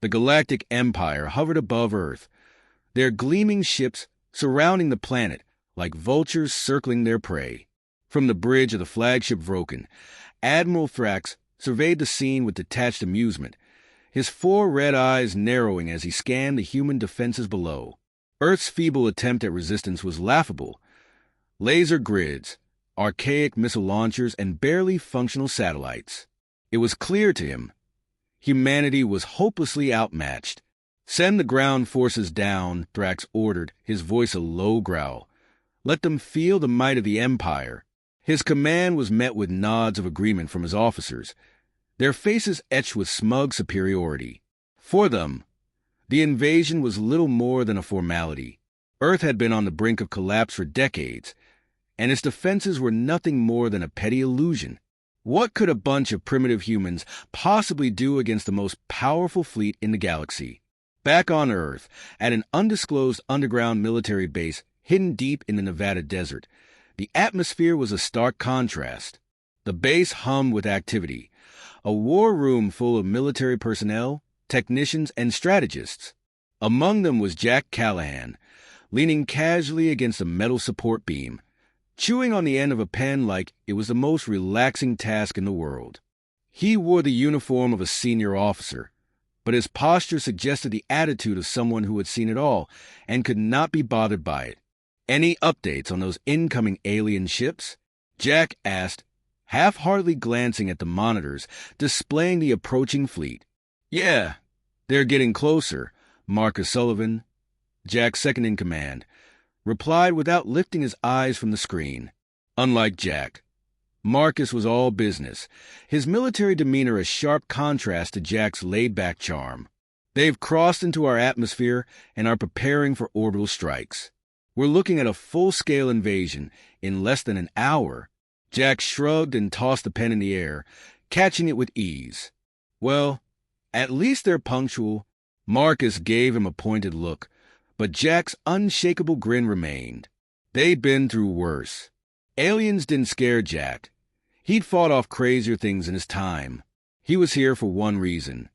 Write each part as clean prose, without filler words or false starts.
The Galactic Empire hovered above Earth, their gleaming ships surrounding the planet like vultures circling their prey. From the bridge of the flagship Vroken, Admiral Thrax surveyed the scene with detached amusement, his 4 red eyes narrowing as he scanned the human defenses below. Earth's feeble attempt at resistance was laughable. Laser grids, archaic missile launchers, and barely functional satellites. It was clear to him. Humanity was hopelessly outmatched. "Send the ground forces down," Thrax ordered, his voice a low growl. "Let them feel the might of the Empire." His command was met with nods of agreement from his officers, their faces etched with smug superiority. For them, the invasion was little more than a formality. Earth had been on the brink of collapse for decades, and its defenses were nothing more than a petty illusion. What could a bunch of primitive humans possibly do against the most powerful fleet in the galaxy? Back on Earth, at an undisclosed underground military base hidden deep in the Nevada desert, the atmosphere was a stark contrast. The base hummed with activity, a war room full of military personnel, technicians, and strategists. Among them was Jack Callahan, leaning casually against a metal support beam, chewing on the end of a pen like it was the most relaxing task in the world. He wore the uniform of a senior officer, but his posture suggested the attitude of someone who had seen it all and could not be bothered by it. "Any updates on those incoming alien ships?" Jack asked, half-heartedly glancing at the monitors displaying the approaching fleet. "Yeah, they're getting closer," Marcus Sullivan, Jack's second-in-command, replied without lifting his eyes from the screen. Unlike Jack, Marcus was all business, his military demeanor a sharp contrast to Jack's laid-back charm. "They've crossed into our atmosphere and are preparing for orbital strikes. We're looking at a full-scale invasion in less than an hour." Jack shrugged and tossed the pen in the air, catching it with ease. "Well, at least they're punctual." Marcus gave him a pointed look, but Jack's unshakable grin remained. They'd been through worse. Aliens didn't scare Jack. He'd fought off crazier things in his time. He was here for one reason: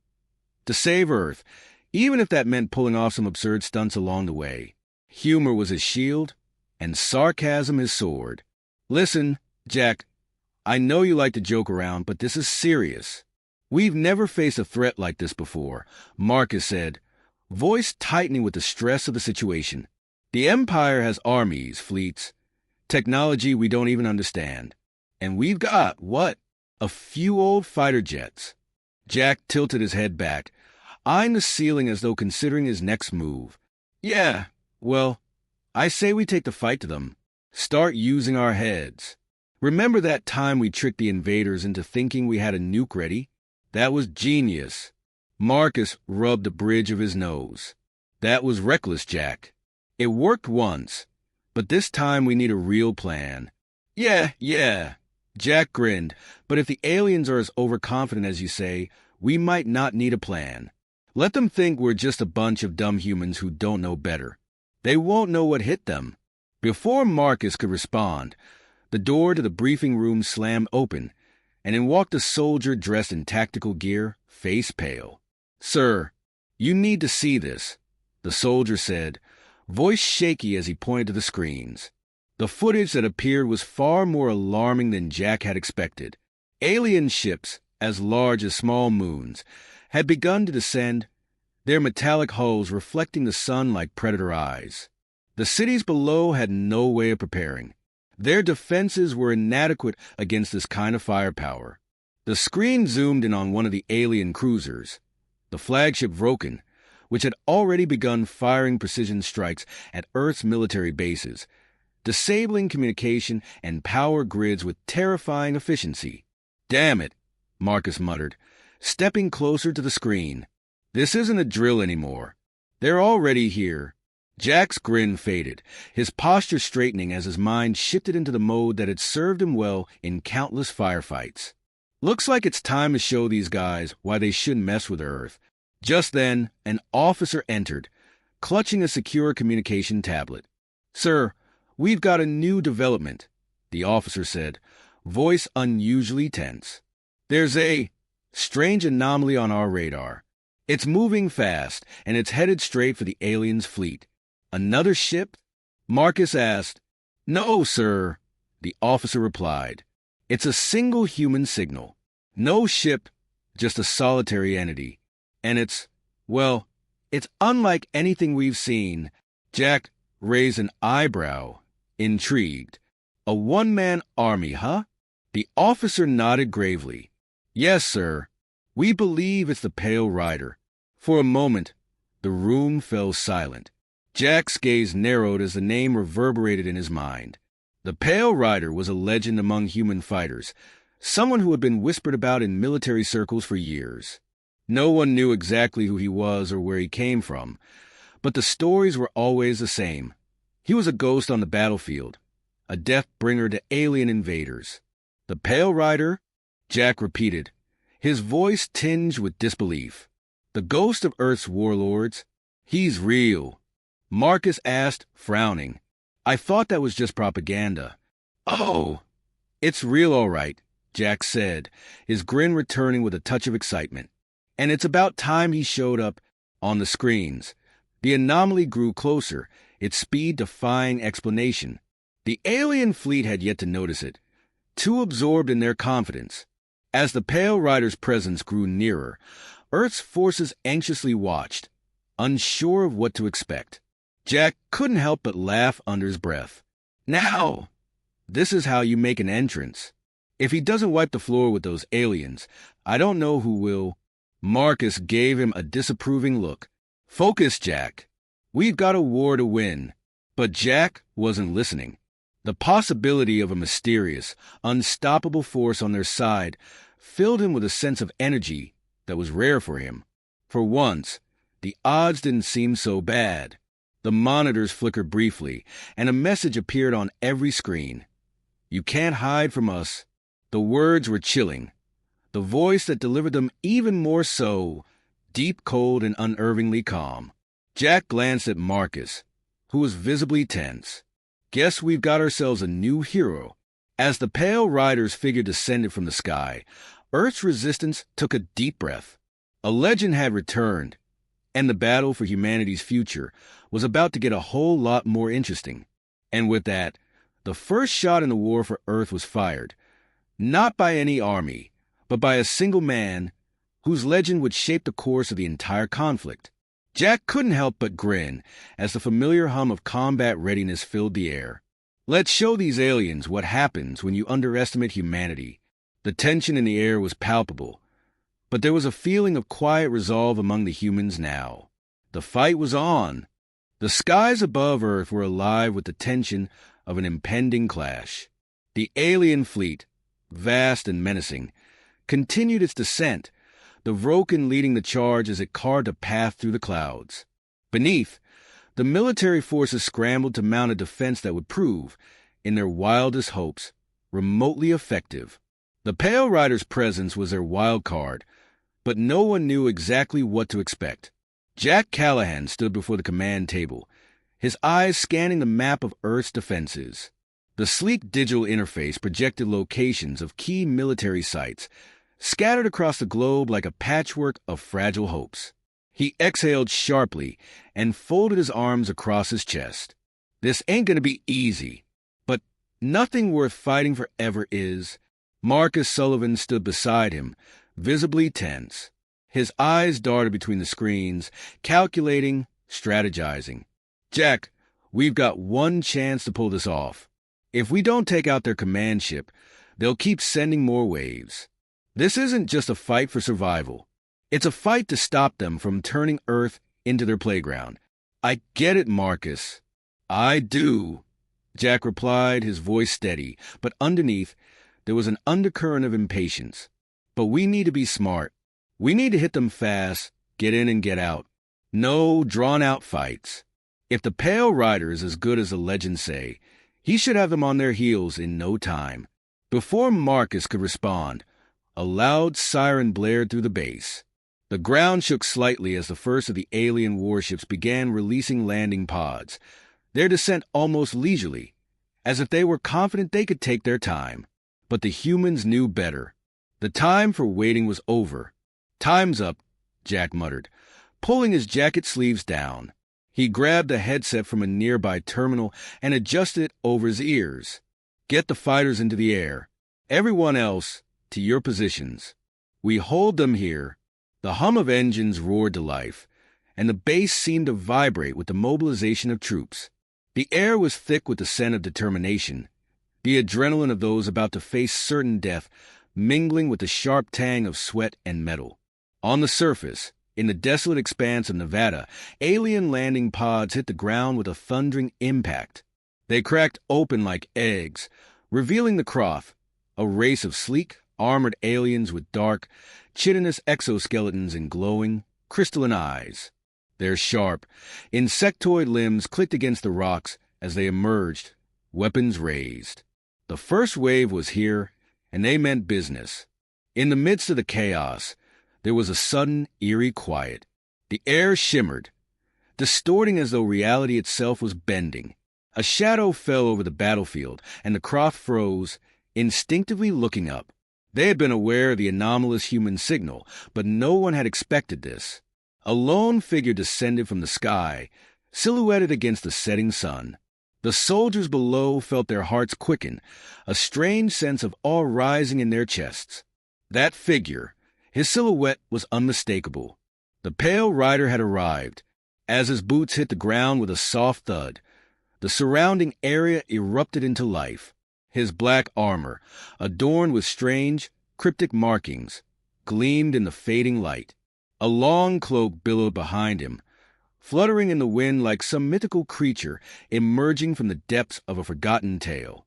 to save Earth, even if that meant pulling off some absurd stunts along the way. Humor was his shield, and sarcasm his sword. "Listen, Jack, I know you like to joke around, but this is serious. We've never faced a threat like this before," Marcus said, voice tightening with the stress of the situation. "The Empire has armies, fleets, technology we don't even understand. And we've got, what? A few old fighter jets." Jack tilted his head back, eyeing the ceiling as though considering his next move. "Yeah, well, I say we take the fight to them. Start using our heads. Remember that time we tricked the invaders into thinking we had a nuke ready? That was genius." Marcus rubbed the bridge of his nose. "That was reckless, Jack. It worked once, but this time we need a real plan." Yeah. Jack grinned. "But if the aliens are as overconfident as you say, we might not need a plan. Let them think we're just a bunch of dumb humans who don't know better. They won't know what hit them." Before Marcus could respond, the door to the briefing room slammed open, and in walked a soldier dressed in tactical gear, face pale. "Sir, you need to see this," the soldier said, voice shaky as he pointed to the screens. The footage that appeared was far more alarming than Jack had expected. Alien ships, as large as small moons, had begun to descend, their metallic hulls reflecting the sun like predator eyes. The cities below had no way of preparing. Their defenses were inadequate against this kind of firepower. The screen zoomed in on one of the alien cruisers, the flagship Vroken, which had already begun firing precision strikes at Earth's military bases, disabling communication and power grids with terrifying efficiency. "Damn it," Marcus muttered, stepping closer to the screen. "This isn't a drill anymore. They're already here." Jack's grin faded, his posture straightening as his mind shifted into the mode that had served him well in countless firefights. "Looks like it's time to show these guys why they shouldn't mess with Earth." Just then, an officer entered, clutching a secure communication tablet. "Sir, we've got a new development," the officer said, voice unusually tense. "There's a strange anomaly on our radar. It's moving fast, and it's headed straight for the aliens' fleet. Another ship? Marcus asked. No, sir, the officer replied. It's a single human signal. No ship, just a solitary entity. And it's unlike anything we've seen. Jack raised an eyebrow, intrigued. A one-man army, huh? The officer nodded gravely. Yes, sir. We believe it's the Pale Rider. For a moment, the room fell silent. Jack's gaze narrowed as the name reverberated in his mind. The Pale Rider was a legend among human fighters, someone who had been whispered about in military circles for years. No one knew exactly who he was or where he came from, but the stories were always the same. He was a ghost on the battlefield, a death bringer to alien invaders. The Pale Rider? Jack repeated, his voice tinged with disbelief. The ghost of Earth's warlords? He's real. Marcus asked, frowning. I thought that was just propaganda. Oh, it's real all right, Jack said, his grin returning with a touch of excitement. And it's about time he showed up on the screens. The anomaly grew closer, its speed defying explanation. The alien fleet had yet to notice it, too absorbed in their confidence. As the Pale Rider's presence grew nearer, Earth's forces anxiously watched, unsure of what to expect. Jack couldn't help but laugh under his breath. Now, this is how you make an entrance. If he doesn't wipe the floor with those aliens, I don't know who will. Marcus gave him a disapproving look. Focus, Jack. We've got a war to win. But Jack wasn't listening. The possibility of a mysterious, unstoppable force on their side filled him with a sense of energy that was rare for him. For once, the odds didn't seem so bad. The monitors flickered briefly, and a message appeared on every screen. You can't hide from us. The words were chilling. The voice that delivered them even more so, deep, cold, and unervingly calm. Jack glanced at Marcus, who was visibly tense. Guess we've got ourselves a new hero. As the Pale Rider's figure descended from the sky, Earth's resistance took a deep breath. A legend had returned, and the battle for humanity's future was about to get a whole lot more interesting. And with that, the first shot in the war for Earth was fired, not by any army, but by a single man whose legend would shape the course of the entire conflict. Jack couldn't help but grin as the familiar hum of combat readiness filled the air. Let's show these aliens what happens when you underestimate humanity. The tension in the air was palpable, but there was a feeling of quiet resolve among the humans now. The fight was on. The skies above Earth were alive with the tension of an impending clash. The alien fleet, vast and menacing, continued its descent, the Vroken leading the charge as it carved a path through the clouds. Beneath, the military forces scrambled to mount a defense that would prove, in their wildest hopes, remotely effective. The Pale Rider's presence was their wild card, but no one knew exactly what to expect. Jack Callahan stood before the command table, his eyes scanning the map of Earth's defenses. The sleek digital interface projected locations of key military sites, scattered across the globe like a patchwork of fragile hopes. He exhaled sharply and folded his arms across his chest. This ain't gonna be easy, but nothing worth fighting for ever is. Marcus Sullivan stood beside him, visibly tense. His eyes darted between the screens, calculating, strategizing. Jack, we've got one chance to pull this off. If we don't take out their command ship, they'll keep sending more waves. This isn't just a fight for survival. It's a fight to stop them from turning Earth into their playground. I get it, Marcus. I do, Jack replied, his voice steady, but underneath, there was an undercurrent of impatience. But we need to be smart. We need to hit them fast, get in and get out. No drawn-out fights. If the Pale Rider is as good as the legends say, he should have them on their heels in no time. Before Marcus could respond, a loud siren blared through the base. The ground shook slightly as the first of the alien warships began releasing landing pods, their descent almost leisurely, as if they were confident they could take their time. But the humans knew better. The time for waiting was over. Time's up, Jack muttered. pulling his jacket sleeves down. He grabbed a headset from a nearby terminal and adjusted it over his ears. "Get the fighters into the air. Everyone else, to your positions. We hold them here." The hum of engines roared to life, and the base seemed to vibrate with the mobilization of troops. The air was thick with the scent of determination, the adrenaline of those about to face certain death mingling with the sharp tang of sweat and metal. On the surface, in the desolate expanse of Nevada, alien landing pods hit the ground with a thundering impact. They cracked open like eggs, revealing the Croft, a race of sleek, armored aliens with dark, chitinous exoskeletons and glowing, crystalline eyes. Their sharp, insectoid limbs clicked against the rocks as they emerged, weapons raised. The first wave was here, and they meant business. In the midst of the chaos, there was a sudden, eerie quiet. The air shimmered, distorting as though reality itself was bending. A shadow fell over the battlefield, and the Croft froze, instinctively looking up. They had been aware of the anomalous human signal, but no one had expected this. A lone figure descended from the sky, silhouetted against the setting sun. The soldiers below felt their hearts quicken, a strange sense of awe rising in their chests. That figure, his silhouette was unmistakable. The pale rider had arrived. As his boots hit the ground with a soft thud, the surrounding area erupted into life. His black armor, adorned with strange, cryptic markings, gleamed in the fading light. A long cloak billowed behind him, fluttering in the wind like some mythical creature emerging from the depths of a forgotten tale.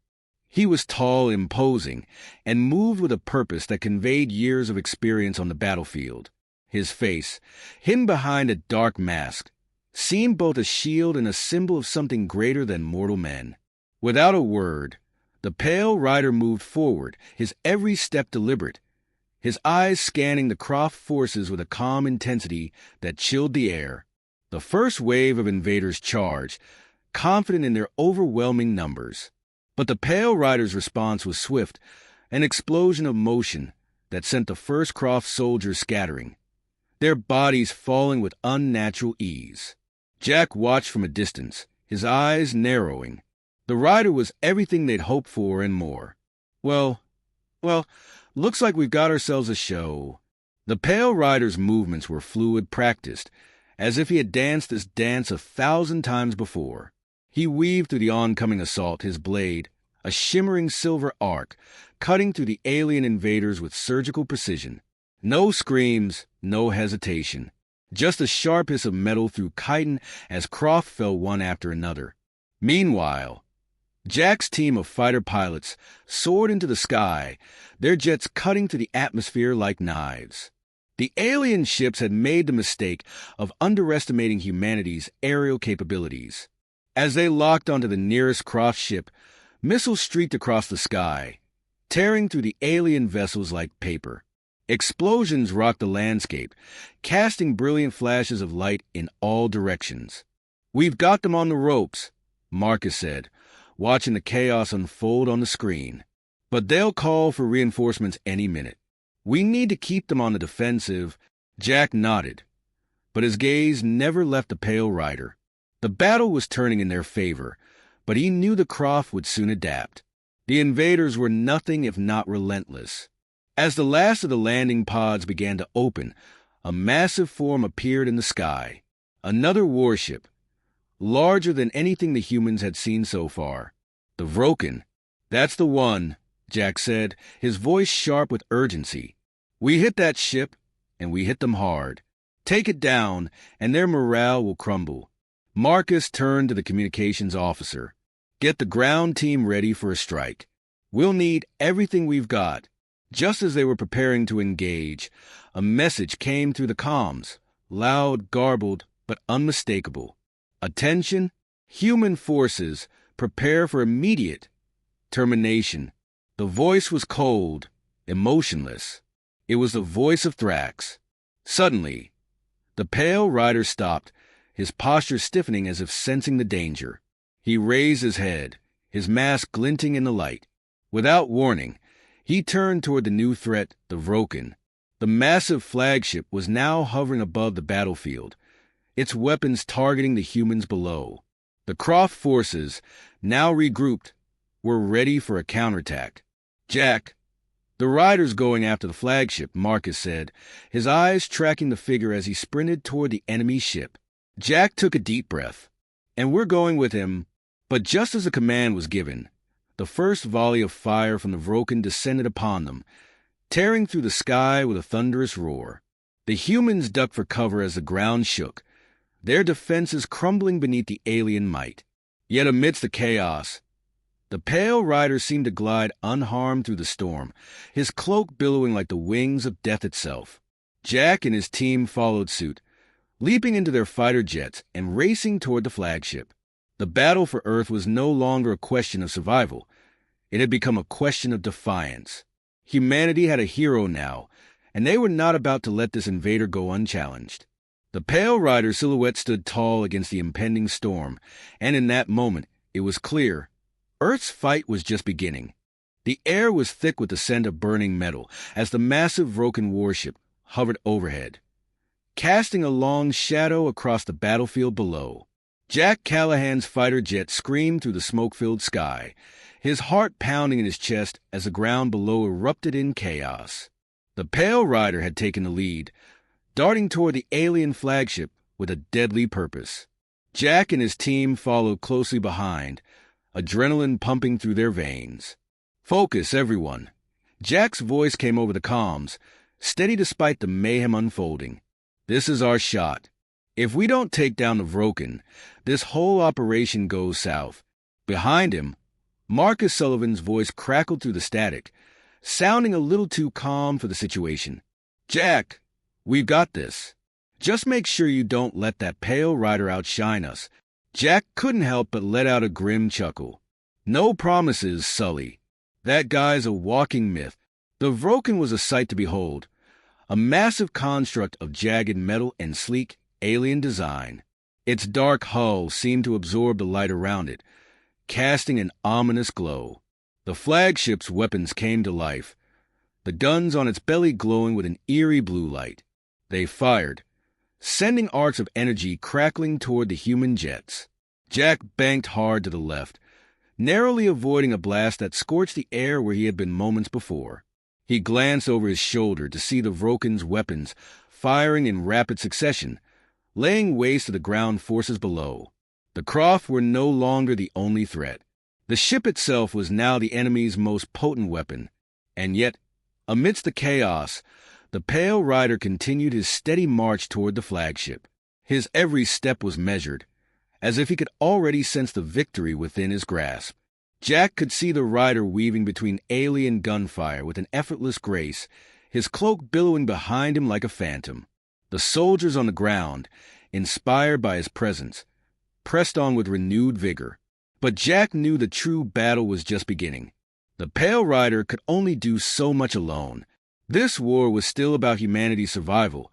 He was tall, imposing, and moved with a purpose that conveyed years of experience on the battlefield. His face, hidden behind a dark mask, seemed both a shield and a symbol of something greater than mortal men. Without a word, the pale rider moved forward, his every step deliberate, his eyes scanning the Croft forces with a calm intensity that chilled the air. The first wave of invaders charged, confident in their overwhelming numbers. But the pale rider's response was swift, an explosion of motion that sent the first Croft soldiers scattering, their bodies falling with unnatural ease. Jack watched from a distance, his eyes narrowing. The rider was everything they'd hoped for and more. Well, looks like we've got ourselves a show. The pale rider's movements were fluid, practiced, as if he had danced this dance 1,000 times before. He weaved through the oncoming assault, his blade, a shimmering silver arc, cutting through the alien invaders with surgical precision. No screams, no hesitation. Just the sharp hiss of metal through chitin as Croft fell one after another. Meanwhile, Jack's team of fighter pilots soared into the sky, their jets cutting through the atmosphere like knives. The alien ships had made the mistake of underestimating humanity's aerial capabilities. As they locked onto the nearest Croft ship, missiles streaked across the sky, tearing through the alien vessels like paper. Explosions rocked the landscape, casting brilliant flashes of light in all directions. "We've got them on the ropes," Marcus said, watching the chaos unfold on the screen. "But they'll call for reinforcements any minute. We need to keep them on the defensive." Jack nodded, but his gaze never left the pale rider. The battle was turning in their favor, but he knew the Croft would soon adapt. The invaders were nothing if not relentless. As the last of the landing pods began to open, a massive form appeared in the sky. Another warship, larger than anything the humans had seen so far. "The Vroken." "That's the one," Jack said, his voice sharp with urgency. "We hit that ship, and we hit them hard. Take it down, and their morale will crumble." Marcus turned to the communications officer. "Get the ground team ready for a strike. We'll need everything we've got." Just as they were preparing to engage, a message came through the comms, loud, garbled, but unmistakable. "Attention, human forces, prepare for immediate termination." The voice was cold, emotionless. It was the voice of Thrax. Suddenly, the pale rider stopped, his posture stiffening as if sensing the danger. He raised his head, his mask glinting in the light. Without warning, he turned toward the new threat, the Vroken. The massive flagship was now hovering above the battlefield, its weapons targeting the humans below. The Croft forces, now regrouped, were ready for a counterattack. "Jack, the rider's going after the flagship," Marcus said, his eyes tracking the figure as he sprinted toward the enemy ship. Jack took a deep breath. "And we're going with him." But just as the command was given, the first volley of fire from the Vroken descended upon them, tearing through the sky with a thunderous roar. The humans ducked for cover as the ground shook, their defenses crumbling beneath the alien might. Yet amidst the chaos, the Pale Rider seemed to glide unharmed through the storm, his cloak billowing like the wings of death itself. Jack and his team followed suit, leaping into their fighter jets and racing toward the flagship. The battle for Earth was no longer a question of survival. It had become a question of defiance. Humanity had a hero now, and they were not about to let this invader go unchallenged. The Pale Rider's silhouette stood tall against the impending storm, and in that moment, it was clear Earth's fight was just beginning. The air was thick with the scent of burning metal as the massive Vroken warship hovered overhead, casting a long shadow across the battlefield below. Jack Callahan's fighter jet screamed through the smoke-filled sky, his heart pounding in his chest as the ground below erupted in chaos. The Pale Rider had taken the lead, darting toward the alien flagship with a deadly purpose. Jack and his team followed closely behind, adrenaline pumping through their veins. "Focus, everyone." Jack's voice came over the comms, steady despite the mayhem unfolding. "This is our shot. If we don't take down the Vroken, this whole operation goes south." Behind him, Marcus Sullivan's voice crackled through the static, sounding a little too calm for the situation. "Jack, we've got this. Just make sure you don't let that Pale Rider outshine us." Jack couldn't help but let out a grim chuckle. "No promises, Sully. That guy's a walking myth." The Vroken was a sight to behold, a massive construct of jagged metal and sleek, alien design. Its dark hull seemed to absorb the light around it, casting an ominous glow. The flagship's weapons came to life, the guns on its belly glowing with an eerie blue light. They fired, sending arcs of energy crackling toward the human jets. Jack banked hard to the left, narrowly avoiding a blast that scorched the air where he had been moments before. He glanced over his shoulder to see the Vroken's weapons firing in rapid succession, laying waste to the ground forces below. The Croft were no longer the only threat. The ship itself was now the enemy's most potent weapon, and yet, amidst the chaos, the Pale Rider continued his steady march toward the flagship. His every step was measured, as if he could already sense the victory within his grasp. Jack could see the rider weaving between alien gunfire with an effortless grace, his cloak billowing behind him like a phantom. The soldiers on the ground, inspired by his presence, pressed on with renewed vigor. But Jack knew the true battle was just beginning. The Pale Rider could only do so much alone. This war was still about humanity's survival,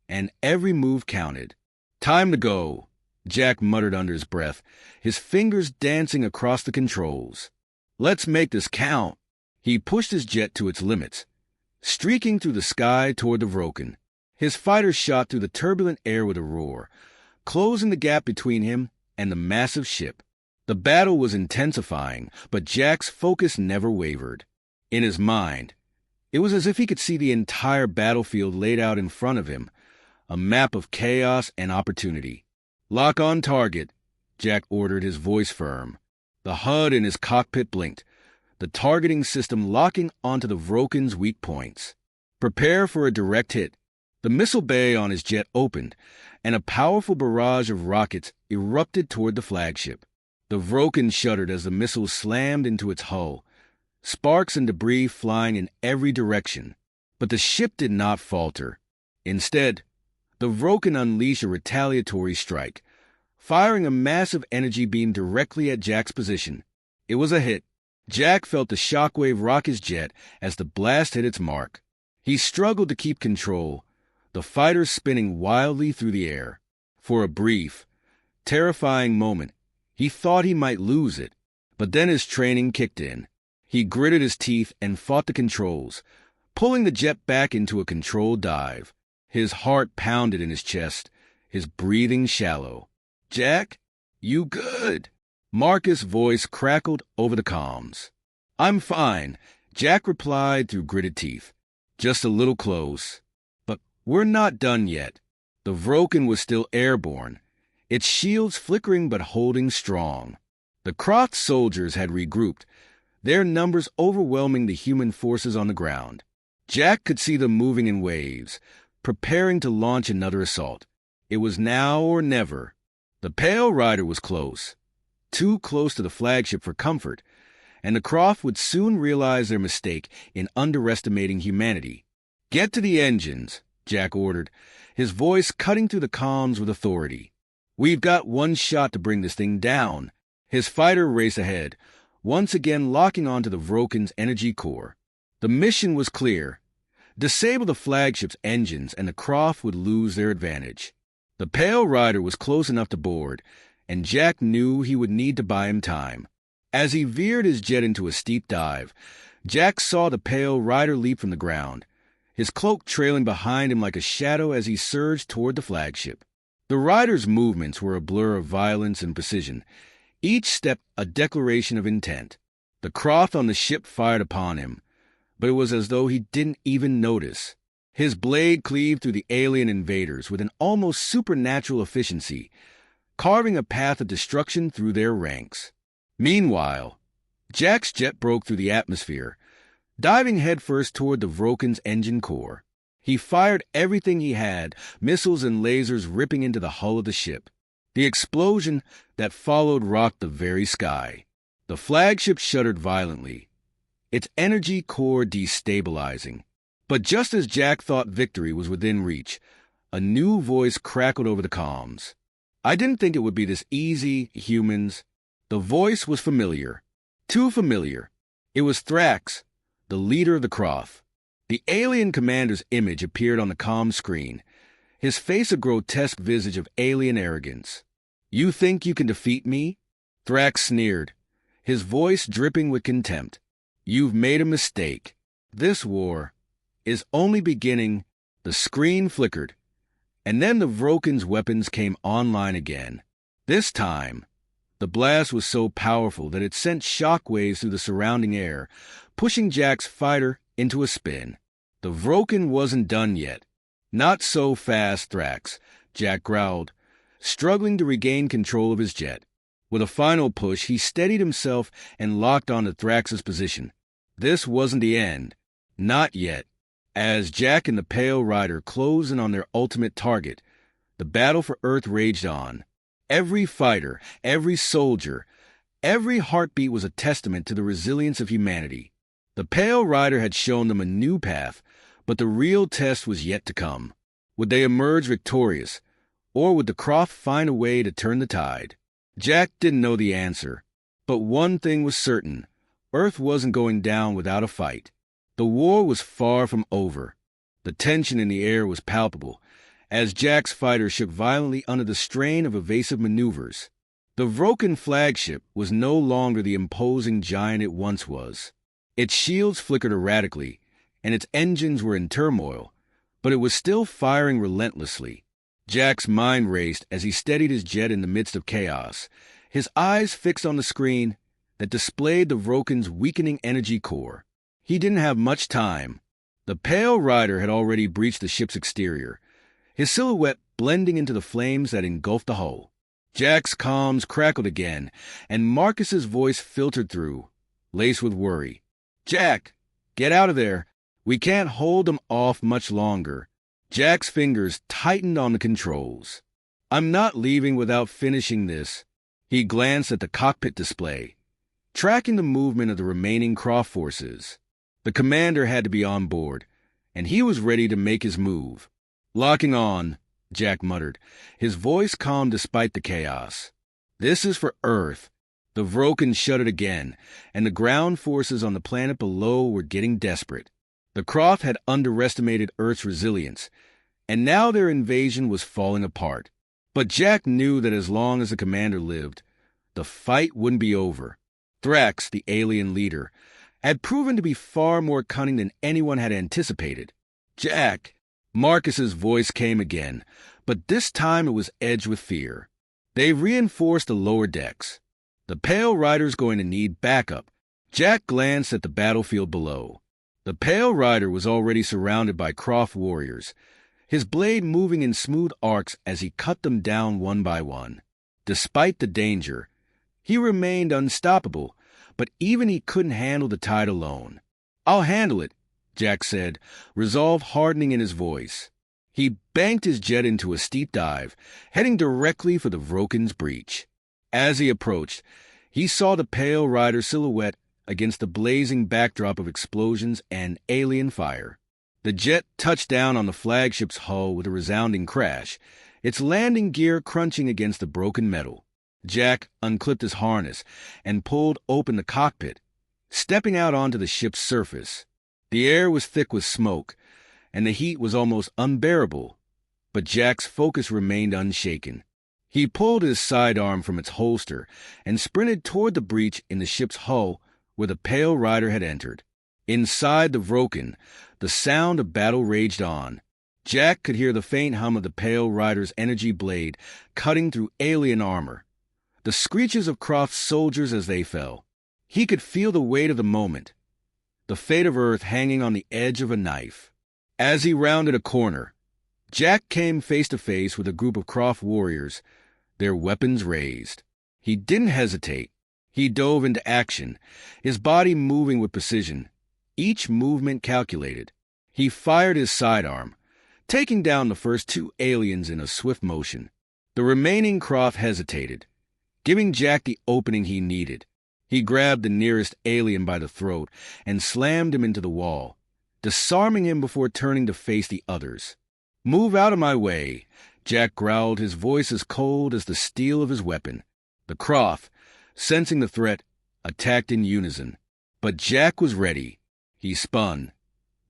and every move counted. "Time to go," Jack muttered under his breath, his fingers dancing across the controls. "Let's make this count." He pushed his jet to its limits, streaking through the sky toward the Vroken. His fighter shot through the turbulent air with a roar, closing the gap between him and the massive ship. The battle was intensifying, but Jack's focus never wavered. In his mind, it was as if he could see the entire battlefield laid out in front of him, a map of chaos and opportunity. "Lock on target," Jack ordered, his voice firm. The HUD in his cockpit blinked, the targeting system locking onto the Vroken's weak points. "Prepare for a direct hit." The missile bay on his jet opened, and a powerful barrage of rockets erupted toward the flagship. The Vroken shuddered as the missiles slammed into its hull, sparks and debris flying in every direction. But the ship did not falter. Instead, the Vroken unleashed a retaliatory strike, firing a massive energy beam directly at Jack's position. It was a hit. Jack felt the shockwave rock his jet as the blast hit its mark. He struggled to keep control, the fighter spinning wildly through the air. For a brief, terrifying moment, he thought he might lose it, but then his training kicked in. He gritted his teeth and fought the controls, pulling the jet back into a controlled dive. His heart pounded in his chest, his breathing shallow. "Jack, you good?" Marcus' voice crackled over the comms. "I'm fine," Jack replied through gritted teeth. "Just a little close. But we're not done yet." The Vroken was still airborne, its shields flickering but holding strong. The Kroth soldiers had regrouped, their numbers overwhelming the human forces on the ground. Jack could see them moving in waves, preparing to launch another assault. It was now or never. The Pale Rider was close, too close to the flagship for comfort, and the Kroth would soon realize their mistake in underestimating humanity. "Get to the engines," Jack ordered, his voice cutting through the comms with authority. "We've got one shot to bring this thing down." His fighter raced ahead, once again locking onto the Vroken's energy core. The mission was clear. Disable the flagship's engines and the Kroth would lose their advantage. The Pale Rider was close enough to board, and Jack knew he would need to buy him time. As he veered his jet into a steep dive, Jack saw the Pale Rider leap from the ground, his cloak trailing behind him like a shadow as he surged toward the flagship. The Rider's movements were a blur of violence and precision, each step a declaration of intent. The Kroth on the ship fired upon him, but it was as though he didn't even notice. His blade cleaved through the alien invaders with an almost supernatural efficiency, carving a path of destruction through their ranks. Meanwhile, Jack's jet broke through the atmosphere, diving headfirst toward the Vroken's engine core. He fired everything he had, missiles and lasers ripping into the hull of the ship. The explosion that followed rocked the very sky. The flagship shuddered violently, its energy core destabilizing. But just as Jack thought victory was within reach, a new voice crackled over the comms. "I didn't think it would be this easy, humans." The voice was familiar. Too familiar. It was Thrax, the leader of the Kroth. The alien commander's image appeared on the comm screen, his face a grotesque visage of alien arrogance. "You think you can defeat me?" Thrax sneered, his voice dripping with contempt. "You've made a mistake. This war is only beginning." The screen flickered, and then the Vroken's weapons came online again. This time, the blast was so powerful that it sent shockwaves through the surrounding air, pushing Jack's fighter into a spin. The Vroken wasn't done yet. "Not so fast, Thrax," Jack growled, struggling to regain control of his jet. With a final push, he steadied himself and locked onto Thrax's position. This wasn't the end. Not yet. As Jack and the Pale Rider closed in on their ultimate target, the battle for Earth raged on. Every fighter, every soldier, every heartbeat was a testament to the resilience of humanity. The Pale Rider had shown them a new path, but the real test was yet to come. Would they emerge victorious, or would the Kroth find a way to turn the tide? Jack didn't know the answer, but one thing was certain: Earth wasn't going down without a fight. The war was far from over. The tension in the air was palpable, as Jack's fighter shook violently under the strain of evasive maneuvers. The Vroken flagship was no longer the imposing giant it once was. Its shields flickered erratically, and its engines were in turmoil, but it was still firing relentlessly. Jack's mind raced as he steadied his jet in the midst of chaos, his eyes fixed on the screen that displayed the Vroken's weakening energy core. He didn't have much time. The Pale Rider had already breached the ship's exterior, his silhouette blending into the flames that engulfed the hull. Jack's comms crackled again, and Marcus's voice filtered through, laced with worry. "Jack, get out of there. We can't hold them off much longer." Jack's fingers tightened on the controls. "I'm not leaving without finishing this." He glanced at the cockpit display, tracking the movement of the remaining Kroth forces. The commander had to be on board, and he was ready to make his move. "Locking on," Jack muttered, his voice calm despite the chaos. "This is for Earth." The Vroken shuddered again, and the ground forces on the planet below were getting desperate. The Kroth had underestimated Earth's resilience, and now their invasion was falling apart. But Jack knew that as long as the commander lived, the fight wouldn't be over. Thrax, the alien leader, had proven to be far more cunning than anyone had anticipated. "Jack!" Marcus's voice came again, but this time it was edged with fear. They reinforced the lower decks. The Pale Rider's going to need backup. Jack glanced at the battlefield below. The Pale Rider was already surrounded by Croft warriors, his blade moving in smooth arcs as he cut them down one by one. Despite the danger, he remained unstoppable, but even he couldn't handle the tide alone. "I'll handle it," Jack said, resolve hardening in his voice. He banked his jet into a steep dive, heading directly for the Vroken's breach. As he approached, he saw the Pale Rider silhouette against the blazing backdrop of explosions and alien fire. The jet touched down on the flagship's hull with a resounding crash, its landing gear crunching against the broken metal. Jack unclipped his harness and pulled open the cockpit, stepping out onto the ship's surface. The air was thick with smoke, and the heat was almost unbearable, but Jack's focus remained unshaken. He pulled his sidearm from its holster and sprinted toward the breach in the ship's hull where the Pale Rider had entered. Inside the Vroken, the sound of battle raged on. Jack could hear the faint hum of the Pale Rider's energy blade cutting through alien armor, the screeches of Croft's soldiers as they fell. He could feel the weight of the moment, the fate of Earth hanging on the edge of a knife. As he rounded a corner, Jack came face to face with a group of Croft warriors, their weapons raised. He didn't hesitate. He dove into action, his body moving with precision, each movement calculated. He fired his sidearm, taking down the first two aliens in a swift motion. The remaining Croft hesitated, giving Jack the opening he needed. He grabbed the nearest alien by the throat and slammed him into the wall, disarming him before turning to face the others. "Move out of my way," Jack growled, his voice as cold as the steel of his weapon. The Croft, sensing the threat, attacked in unison. But Jack was ready. He spun,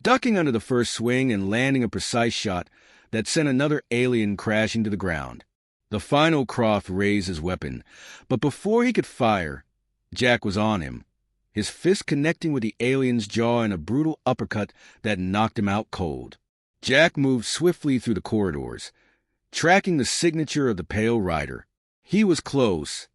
ducking under the first swing and landing a precise shot that sent another alien crashing to the ground. The final Croft raised his weapon, but before he could fire, Jack was on him, his fist connecting with the alien's jaw in a brutal uppercut that knocked him out cold. Jack moved swiftly through the corridors, tracking the signature of the Pale Rider. He was close,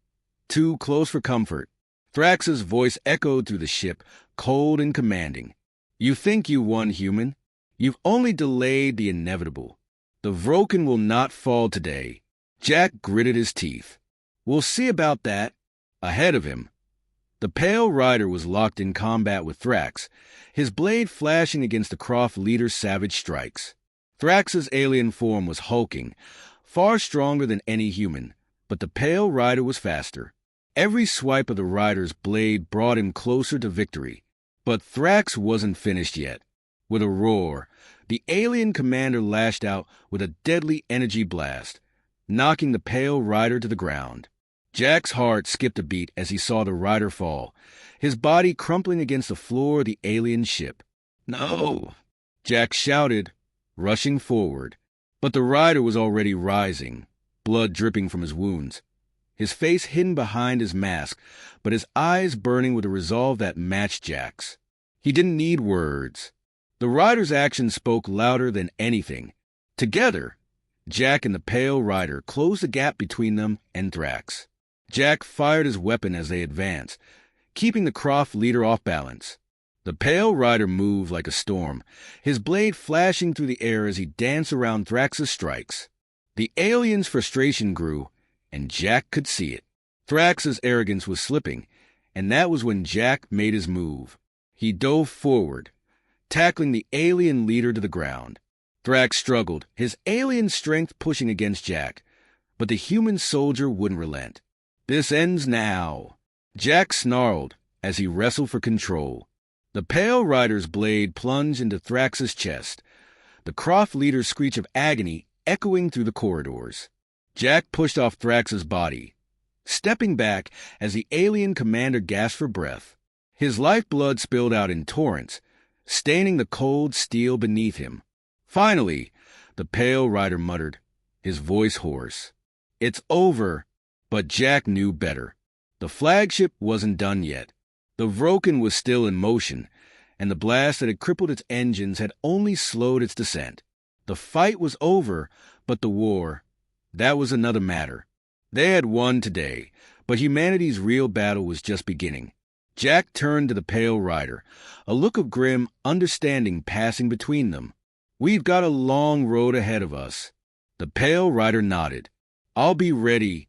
too close for comfort. Thrax's voice echoed through the ship, cold and commanding. "You think you won, human? You've only delayed the inevitable. The Vroken will not fall today." Jack gritted his teeth. "We'll see about that." Ahead of him, the Pale Rider was locked in combat with Thrax, his blade flashing against the Croft leader's savage strikes. Thrax's alien form was hulking, far stronger than any human, but the Pale Rider was faster. Every swipe of the Rider's blade brought him closer to victory. But Thrax wasn't finished yet. With a roar, the alien commander lashed out with a deadly energy blast, knocking the Pale Rider to the ground. Jack's heart skipped a beat as he saw the Rider fall, his body crumpling against the floor of the alien ship. "No!" Jack shouted, rushing forward. But the Rider was already rising, blood dripping from his wounds, his face hidden behind his mask, but his eyes burning with a resolve that matched Jack's. He didn't need words. The Rider's actions spoke louder than anything. Together, Jack and the Pale Rider closed the gap between them and Thrax. Jack fired his weapon as they advanced, keeping the Croft leader off balance. The Pale Rider moved like a storm, his blade flashing through the air as he danced around Thrax's strikes. The alien's frustration grew, and Jack could see it. Thrax's arrogance was slipping, and that was when Jack made his move. He dove forward, tackling the alien leader to the ground. Thrax struggled, his alien strength pushing against Jack, but the human soldier wouldn't relent. "This ends now," Jack snarled as he wrestled for control. The Pale Rider's blade plunged into Thrax's chest, the Croft leader's screech of agony echoing through the corridors. Jack pushed off Thrax's body, stepping back as the alien commander gasped for breath. His lifeblood spilled out in torrents, staining the cold steel beneath him. Finally, the Pale Rider muttered, his voice hoarse. "It's over." But Jack knew better. The flagship wasn't done yet. The Vroken was still in motion, and the blast that had crippled its engines had only slowed its descent. The fight was over, but the war, that was another matter. They had won today, but humanity's real battle was just beginning. Jack turned to the Pale Rider, a look of grim understanding passing between them. "We've got a long road ahead of us." The Pale Rider nodded. "I'll be ready